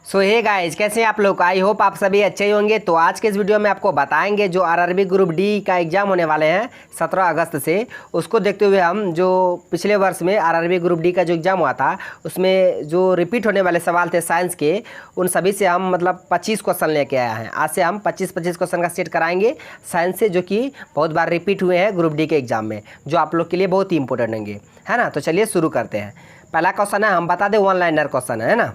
सो hey guys, कैसे हैं आप लोग। आई होप आप सभी अच्छे ही होंगे। तो आज के इस वीडियो में आपको बताएंगे जो आरआरबी ग्रुप डी का एग्ज़ाम होने वाले हैं 17 अगस्त से, उसको देखते हुए हम जो पिछले वर्ष में आरआरबी ग्रुप डी का जो एग्ज़ाम हुआ था उसमें जो रिपीट होने वाले सवाल थे साइंस के, उन सभी से हम 25 क्वेश्चन लेके आए हैं। आज से हम 25 क्वेश्चन का सेट कराएंगे साइंस से, जो कि बहुत बार रिपीट हुए हैं ग्रुप डी के एग्ज़ाम में, जो आप लोग के लिए बहुत ही इंपॉर्टेंट होंगे, है ना। तो चलिए शुरू करते हैं। पहला क्वेश्चन है, हम बता दें, वन लाइनर क्वेश्चन है ना,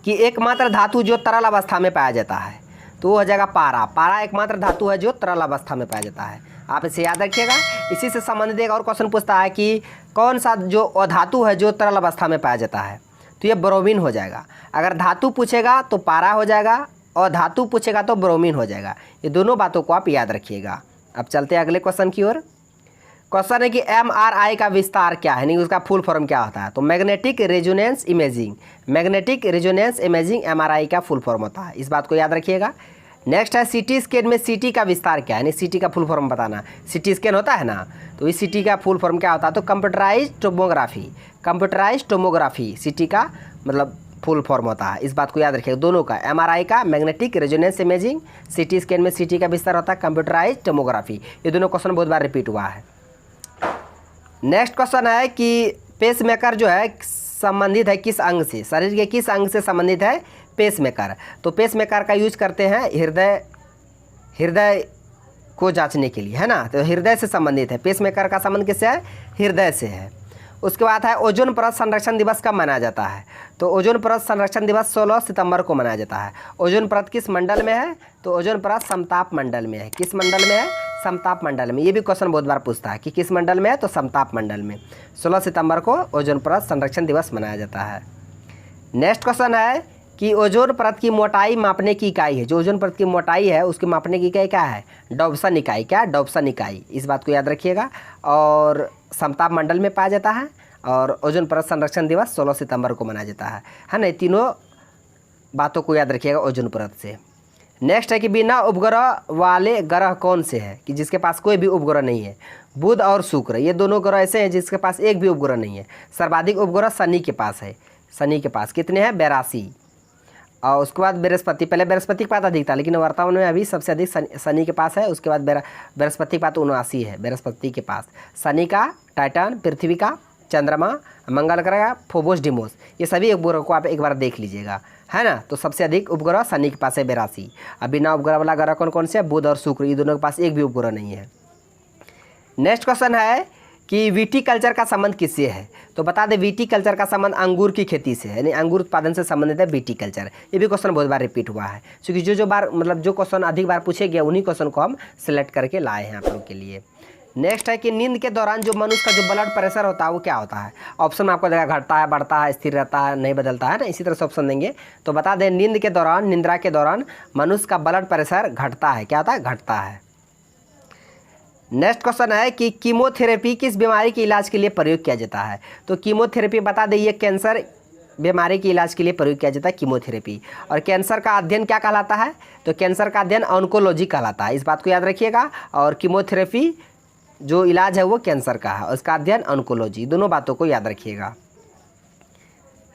कि एकमात्र धातु जो तरल अवस्था में पाया जाता है, तो वो हो जाएगा पारा। पारा एकमात्र धातु है जो तरल अवस्था में पाया जाता है, आप इसे याद रखिएगा। इसी से संबंधित एक और क्वेश्चन पूछता है कि कौन सा जो अधातु है जो तरल अवस्था में पाया जाता है, तो ये ब्रोमीन हो जाएगा। अगर धातु पूछेगा तो पारा हो जाएगा, और धातु पूछेगा तो ब्रोमीन हो जाएगा। ये दोनों बातों को आप याद रखिएगा। अब चलते हैं अगले क्वेश्चन की ओर। क्वेश्चन है कि MRI का विस्तार क्या है, नहीं उसका फुल फॉर्म क्या होता है। तो magnetic resonance imaging, magnetic resonance imaging MRI का फुल फॉर्म होता है, इस बात को याद रखिएगा। नेक्स्ट है, CT स्कैन में CT का विस्तार क्या है, नहीं CT का फुल फॉर्म बताना। CT स्कैन होता है ना, तो इस CT का फुल फॉर्म क्या होता है, तो computerise tomography. Computerise tomography CT का मतलब फुल फॉर्म होता है, इस बात को याद रखिएगा। दोनों का, MRI का magnetic resonance imaging, CT scan में CT का विस्तार होता है कंप्यूटराइज टोमोग्राफी। ये दोनों क्वेश्चन बहुत बार रिपीट हुआ है। नेक्स्ट क्वेश्चन है कि पेसमेकर जो है संबंधित है किस अंग से, शरीर के किस अंग से संबंधित है पेसमेकर। तो पेसमेकर का यूज करते हैं हृदय को जांचने के लिए, है ना। तो हृदय से संबंधित है, पेसमेकर का संबंध किससे है, हृदय से है। उसके बाद है, ओजोन परत संरक्षण दिवस कब मनाया जाता है। तो ओजोन परत संरक्षण दिवस 16 सितंबर को मनाया जाता है। ओजोन परत किस मंडल में है, तो ओजोन परत समताप मंडल में है। किस मंडल में है, समताप मंडल में। ये भी क्वेश्चन बहुत बार पूछता है कि किस मंडल में है, तो समताप मंडल में। 16 सितंबर को ओजोन परत संरक्षण दिवस मनाया जाता है। नेक्स्ट क्वेश्चन है कि ओजोन परत की मोटाई मापने की इकाई है। जो ओजोन परत की मोटाई है उसकी मापने की इकाई क्या है, डॉप्सन इकाई। क्या, डॉप्सन इकाई, इस बात को याद रखिएगा। और समताप मंडल में पाया जाता है, और ओजोन परत संरक्षण दिवस 16 सितंबर को मनाया जाता है ना। ये तीनों बातों को याद रखिएगा ओजोन परत से। नेक्स्ट है कि बिना उपग्रह वाले ग्रह कौन से है, कि जिसके पास कोई भी उपग्रह नहीं है। बुध और शुक्र, ये दोनों ग्रह ऐसे हैं जिसके पास एक भी उपग्रह नहीं है। सर्वाधिक उपग्रह शनि के पास है। शनि के पास कितने हैं, 82। और उसके बाद बृहस्पति, पहले बृहस्पति के पास अधिक था, लेकिन वर्तमान में अभी सबसे अधिक शनि के पास है। उसके बाद बृहस्पति के पास 79 है बृहस्पति के पास। शनि का टाइटन, पृथ्वी का चंद्रमा, मंगल ग्रह फोबोस डिमोस, ये सभी उपग्रह को आप एक बार देख लीजिएगा, है ना। तो सबसे अधिक उपग्रह शनि के पास है 82। अब बिना उपग्रह वाला ग्रह कौन कौन से है, बुध और शुक्र, ये दोनों के पास एक भी उपग्रह नहीं है। नेक्स्ट क्वेश्चन है कि विटीकल्चर का संबंध किससे है। तो बता दें, विटीकल्चर का संबंध अंगूर की खेती से है, यानी अंगूर उत्पादन से संबंधित है विटीकल्चर। ये भी क्वेश्चन बहुत बार रिपीट हुआ है, क्योंकि जो बार मतलब जो क्वेश्चन अधिक बार पूछे गए उन्हीं क्वेश्चन को हम सिलेक्ट करके लाए हैं आप लोग के लिए। नेक्स्ट है कि नींद के दौरान जो मनुष्य का जो ब्लड प्रेशर होता है वो क्या होता है। ऑप्शन में आपको देगा घटता है, बढ़ता है, स्थिर रहता है, नहीं बदलता है ना, इसी तरह से ऑप्शन देंगे। तो बता दें, नींद के दौरान, निद्रा के दौरान मनुष्य का ब्लड प्रेशर घटता है। क्या होता है, घटता है। नेक्स्ट क्वेश्चन है कि कीमोथेरेपी किस बीमारी के इलाज के लिए प्रयोग किया जाता है। तो कीमोथेरेपी बता दें, ये कैंसर बीमारी के इलाज के लिए प्रयोग किया जाता है कीमोथेरेपी। और कैंसर का अध्ययन क्या कहलाता है, तो कैंसर का अध्ययन ऑन्कोलॉजी कहलाता है, इस बात को याद रखिएगा। और कीमोथेरेपी जो इलाज है वो कैंसर का है, उसका अध्ययन ऑन्कोलॉजी, दोनों बातों को याद रखिएगा।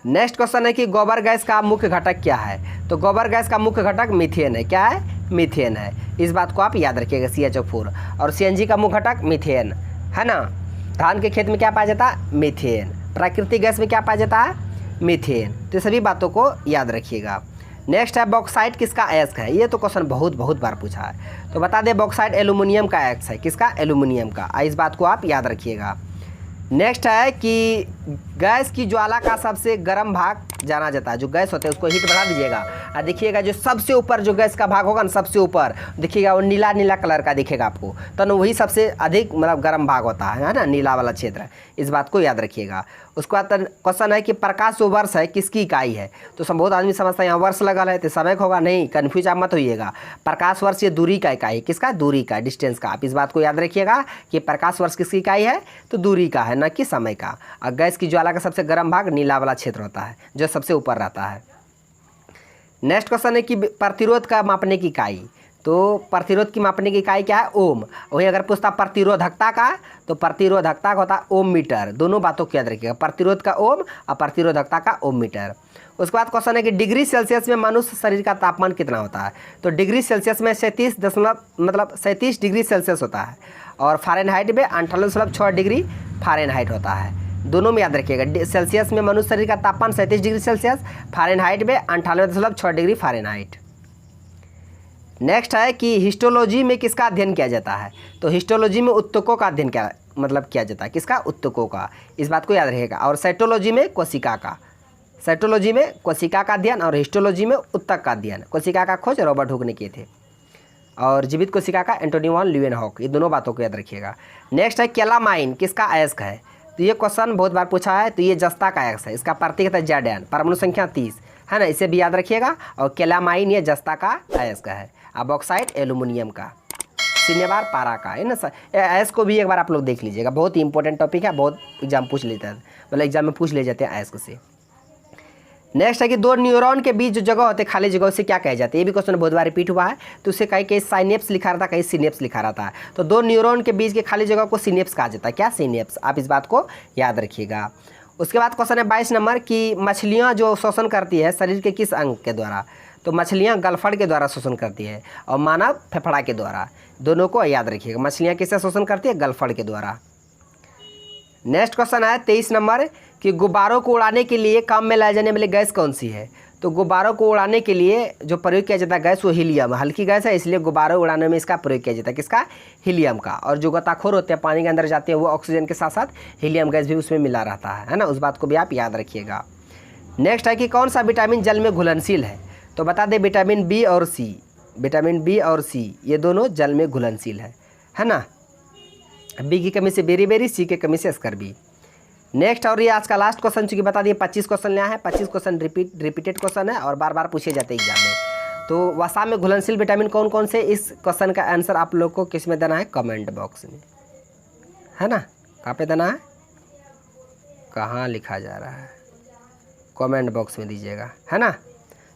नेक्स्ट क्वेश्चन है कि गोबर गैस का मुख्य घटक क्या है। तो गोबर गैस का मुख्य घटक मीथेन है। क्या है, मीथेन है, इस बात को आप याद रखिएगा, CH4। और CNG का मुख्य घटक मीथेन, है ना। धान के खेत में क्या पाया जाता है, मीथेन। प्राकृतिक गैस में क्या पाया जाता है, मीथेन। तो सभी बातों को याद रखिएगा। नेक्स्ट है, बॉक्साइट किसका अयस्क है। ये तो क्वेश्चन बहुत बार पूछा है। तो बता दें, बॉक्साइट एल्यूमिनियम का अयस्क है। किसका, एल्यूमिनियम का, इस बात को आप याद रखिएगा। नेक्स्ट है कि गैस की ज्वाला का सबसे गर्म भाग जाना जाता है। जो गैस होता है उसको हीट बढ़ा दीजिएगा, और देखिएगा जो सबसे ऊपर जो गैस का भाग होगा ना, सबसे ऊपर देखिएगा वो नीला नीला कलर का दिखेगा आपको, तो वही सबसे अधिक मतलब गर्म भाग होता है ना, नीला वाला क्षेत्र, इस बात को याद रखिएगा। उसके बाद क्वेश्चन है कि प्रकाश जो वर्ष है किसकी इकाई है। तो बहुत आदमी समझता है यहाँ वर्ष लगा है तो समय होगा, नहीं, कन्फ्यूज आप मत होइएगा। प्रकाश वर्ष ये दूरी का इकाई, किसका, दूरी का, डिस्टेंस का। आप इस बात को याद रखिएगा कि प्रकाश वर्ष किसकी इकाई है, तो दूरी का है, न कि समय का। और गैस की ज्वाला का सबसे गर्म भाग नीला वाला क्षेत्र होता है, जो सबसे ऊपर रहता है। नेक्स्ट क्वेश्चन है कि प्रतिरोध का मापने की इकाई। तो प्रतिरोध की मापने की इकाई क्या है? ओम। वहीं अगर पूछता प्रतिरोधकता का, तो प्रतिरोधकता का होता है ओम मीटर। दोनों बातों को याद रखिएगा, प्रतिरोध का ओम और प्रतिरोधकता का ओम मीटर। उसके बाद क्वेश्चन है कि डिग्री सेल्सियस में मनुष्य शरीर का तापमान कितना होता है? तो डिग्री सेल्सियस में 37 डिग्री सेल्सियस होता है, और फ़ारेनहाइट में 98.6 डिग्री फ़ारेनहाइट होता है। दोनों में याद रखिएगा, सेल्सियस में मनुष्य शरीर का तापमान 37 डिग्री सेल्सियस, फ़ारेनहाइट में 98.6 डिग्री फ़ारेनहाइट। नेक्स्ट है कि हिस्टोलॉजी में किसका अध्ययन किया जाता है? तो हिस्टोलॉजी में उत्तकों का अध्ययन किया जाता है। किसका? उत्तकों का। इस बात को याद रखिएगा। और साइटोलॉजी में कोशिका का। साइटोलॉजी में कोशिका का अध्ययन और हिस्टोलॉजी में उत्तक का अध्ययन। कोशिका का खोज रॉबर्ट हुक ने किए थे, और जीवित कोशिका का एंटोनी वॉन ल्यूवेनहॉक। ये दोनों बातों को याद रखिएगा। नेक्स्ट है कैलामाइन किसका अयस्क है? तो ये क्वेश्चन बहुत बार पूछा है। तो ये जस्ता का अयस्क है। इसका प्रतीक है जेडन, परमाणु संख्या 30 है ना, इसे भी याद रखिएगा। और कैलामाइन ये जस्ता का अयस्क है। बॉक्साइट एल्यूमिनियम का, सिनेबार पारा का, है ना। अयस्क को भी एक बार आप लोग देख लीजिएगा, बहुत ही इंपॉर्टेंट टॉपिक है, बहुत एग्जाम पूछ लेता है, मतलब एग्जाम में पूछ ले जाते हैं अयस्क से। नेक्स्ट है कि दो न्यूरॉन के बीच जो जगह होते हैं खाली जगह, उसे क्या कहे जाते हैं? ये भी क्वेश्चन बहुत बार रिपीट हुआ है। तो उसे कहीं साइनेप्स लिखा रहता है, कहीं सिनेप्स लिखा रहता है। तो दो न्यूरॉन के बीच के खाली जगह को सिनेप्स कहा जाता है। क्या? सिनेप्स। आप इस बात को याद रखिएगा। उसके बाद क्वेश्चन है 22 नंबर कि मछलियाँ जो शोषण करती है शरीर के किस अंग के द्वारा? तो मछलियाँ गलफड़ के द्वारा शोषण करती है, और मानव फेफड़ा के द्वारा। दोनों को याद रखिएगा। मछलियाँ किससे शोषण करती है? गलफड़ के द्वारा। नेक्स्ट क्वेश्चन है 23 नंबर कि गुब्बारों को उड़ाने के लिए काम में लाए जाने वाली गैस कौन सी है? तो गुब्बारों को उड़ाने के लिए जो प्रयोग किया जाता है गैस, वो हीलियम। हल्की गैस है, इसलिए गुब्बारों उड़ाने में इसका प्रयोग किया जाता है। किसका? हीलियम का। और जो गोताखोर होते हैं पानी के अंदर जाते हैं, वो ऑक्सीजन के साथ साथ हीलियम गैस भी उसमें मिला रहता है ना। उस बात को भी आप याद रखिएगा। नेक्स्ट है कि कौन सा विटामिन जल में घुलनशील है? तो बता दें विटामिन बी और सी। विटामिन बी और सी ये दोनों जल में घुलनशील है ना। बी की कमी से बेरी, सी की कमी से स्कर्बी। नेक्स्ट, और ये आज का लास्ट क्वेश्चन, चूँकि बता दिए 25 क्वेश्चन लिया है। 25 क्वेश्चन रिपीटेड क्वेश्चन है और बार बार पूछे जाते हैं एग्जाम में। तो वसा में घुलनशील विटामिन कौन कौन से? इस क्वेश्चन का आंसर आप लोग को किस में देना है? कमेंट बॉक्स में, है ना। कहाँ पे देना है? कहाँ लिखा जा रहा है? कमेंट बॉक्स में दीजिएगा, है ना।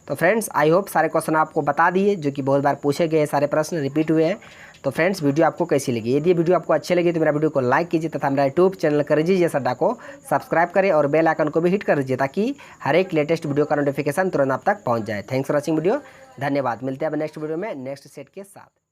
तो फ्रेंड्स, आई होप सारे क्वेश्चन आपको बता दिए, जो कि बहुत बार पूछे गए, सारे प्रश्न रिपीट हुए हैं। तो फ्रेंड्स, वीडियो आपको कैसी लगी? यदि वीडियो आपको अच्छी लगी तो मेरा वीडियो को लाइक कीजिए, तथा मेरा यूट्यूब चैनल करेजी जैसा अड्डा को सब्सक्राइब करें और बेल आइकन को भी हिट कर दीजिए, ताकि हर एक लेटेस्ट वीडियो का नोटिफिकेशन तुरंत आप तक पहुंच जाए। Thanks for watching video. धन्यवाद। मिलते हैं अब नेक्स्ट वीडियो में नेक्स्ट सेट के साथ।